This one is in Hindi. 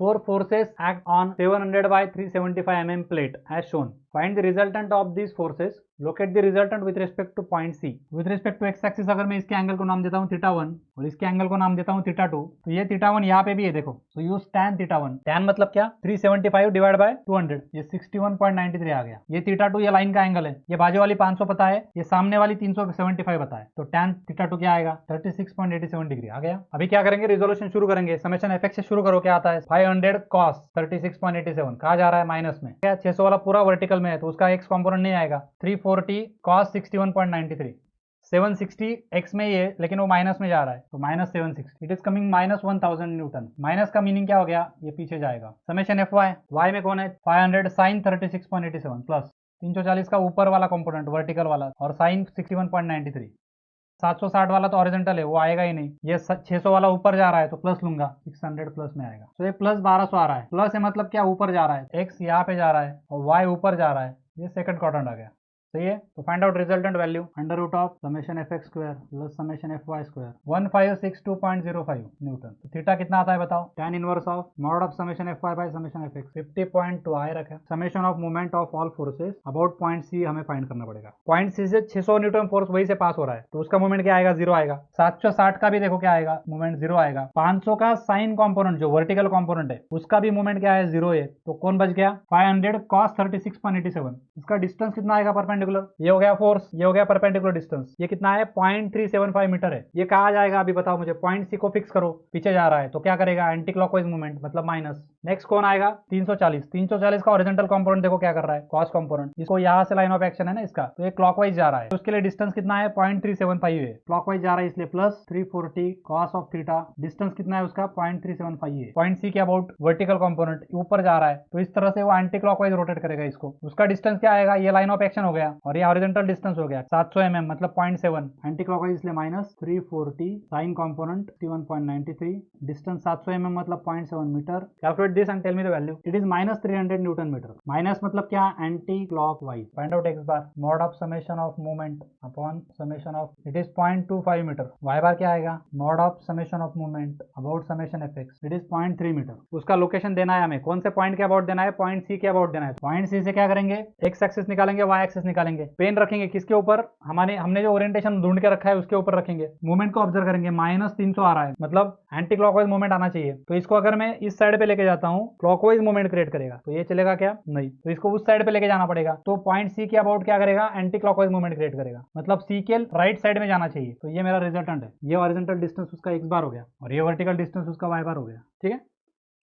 4 forces act on 700 by 375 mm plate as shown. Find the resultant of these forces. Locate the resultant with respect to point C. With respect to x axis अगर मैं इसके एंगल को नाम देता हूँ θ1 और इसके एंगल को नाम देता हूँ θ2, तो ये θ1 यहाँ पे भी है देखो, तो यूज tan θ1. tan मतलब क्या, 375 डिवाइड बाय 200, ये 61.93 आ गया. ये θ2 ये लाइन का एंगल है, ये बाजू वाली 500 पता है, ये सामने वाली 375 पता है, तो tan θ2 क्या आएगा 36.87 डिग्री आ गया. अभी क्या करेंगे, रिजोल्यूशन शुरू करेंगे. समेशन fx से शुरू करो, क्या आता है 500 cos 36.87, कहा जा रहा है माइनस में, क्या 600 वाला पूरा वर्टिकल में है तो उसका x कॉम्पोनेंट नहीं आएगा. 340 cos 61.93, 760 x में ये, लेकिन वो माइनस में जा रहा है तो minus 760, it is coming minus 1000 Newton. Minus का मीनिंग क्या हो गया, ये पीछे जाएगा. समेशन एफ वाई में कौन है 500 साइन 36.87 प्लस 340 का ऊपर वाला कंपोनेंट वर्टिकल वाला और साइन 61.93. 760 वाला तो ऑरिजेंटल है, वो आएगा ही नहीं. ये 600 वाला ऊपर जा रहा है तो प्लस लूंगा, 600 प्लस में आएगा. तो ये प्लस 1200 आ रहा है. प्लस है मतलब क्या, ऊपर जा रहा है, एक्स यहाँ पे जा रहा है और वाई ऊपर जा रहा है. ये सेकंड क्वाड्रेंट आ गया. सही है. तो find out resultant value, under root of summation F x square plus summation F y square 1562.05 newton. तो थीटा कितना आता है बताओ, tan inverse of mod of summation F y by summation F x 50.2 आए रखा. Summation of movement of all forces about point C हमें फाइंड करना पड़ेगा. पॉइंट सी से 600 न्यूटन फोर्स वही से पास हो रहा है तो उसका मूवमेंट क्या आएगा, जीरो आएगा. 760 का भी देखो क्या आएगा, मूवमेंट जीरो आएगा. 500 का साइन कॉम्पोनेंट जो वर्टिकल कॉम्पोनेंट है उसका भी मूवमेंट क्या है, जीरो है. तो कौन बच गया 500 cos 36.87. इसका डिस्टेंस कितना आएगा परपेंडिकुलर, ये हो गया फोर्स, ये हो गया परपेंडिकुलर डिस्टेंस. ये कितना है 0.375 मीटर है. ये कहा जाएगा अभी बताओ मुझे. पॉइंट सी को फिक्स करो, पीछे जा रहा है तो क्या करेगा, एंटी क्लॉकवाइज मूवमेंट मतलब माइनस. नेक्स्ट कौन आएगा 340 का ओरिजेंटल कंपोनेंट देखो क्या कर रहा है, कॉस कंपोनेंट. इसको यहाँ से लाइन ऑफ एक्शन है ना इसका, तो ये क्लॉकवाइज जा रहा है तो उसके लिए डिस्टेंस कितना है 0.375 है. क्लॉकवाइज जा रहा है इसलिए plus 340 cos of theta. Distance कितना है उसका 0.375 है. पॉइंट सी के अबाउट वर्टिकल कंपोनेंट ऊपर जा रहा है तो इस तरह से वो एंटी क्लॉकवाइज रोटेट करेगा इसको. उसका डिस्टेंस क्या आएगा, ये लाइन ऑफ एक्शन हो गया और ये ओरिजेंटल डिस्टेंस हो गया 700 mm मतलब 0.7. एंटी क्लॉकवाइज इसलिए minus 340 sine component 61.93. Distance 700 mm मतलब 0.7 metre. Calculate this and tell me the value. It is minus 300 newton metre. Minus मतलब क्या, anti clockwise. Find out x bar mod of summation of movement upon summation of, it is 0.25 metre. Y bar क्या आएगा, mod of summation of movement about summation F x, it is 0.3 metre. उसका लोकेशन देना है हमें, कौन से पॉइंट के अबाउट देना है, पॉइंट सी के अबाउट देना है. पॉइंट सी से क्या करेंगे, एक्स एक्सिस निकालेंगे, वाई एक्सिस निकालेंगे. पेन रखेंगे किसके ऊपर, हमने जो ओरिएंटेशन ढूंढ के रखा है उसके ऊपर रखेंगे. मूवमेंट को ऑब्जर्व करेंगे, माइनस 300 आ रहा है मतलब एंटी क्लॉकवाइज मूवमेंट आना चाहिए. तो इसको अगर मैं इस साइड पे लेके जाता हूँ क्लॉकवाइज मूवमेंट क्रिएट करेगा तो ये चलेगा क्या, नहीं. तो इसको उस साइड पे लेके जाना पड़ेगा. तो पॉइंट सी के अबाउट क्या करेगा, एंटी क्लॉकवाइज मूवमेंट क्रिएट करेगा मतलब सी के राइट साइड में जाना चाहिए. तो ये मेरा रिजल्टेंट है. ये हॉरिजॉन्टल डिस्टेंस उसका एक्स बार हो गया और ये वर्टिकल डिस्टेंस उसका वाई बार हो गया. ठीक है.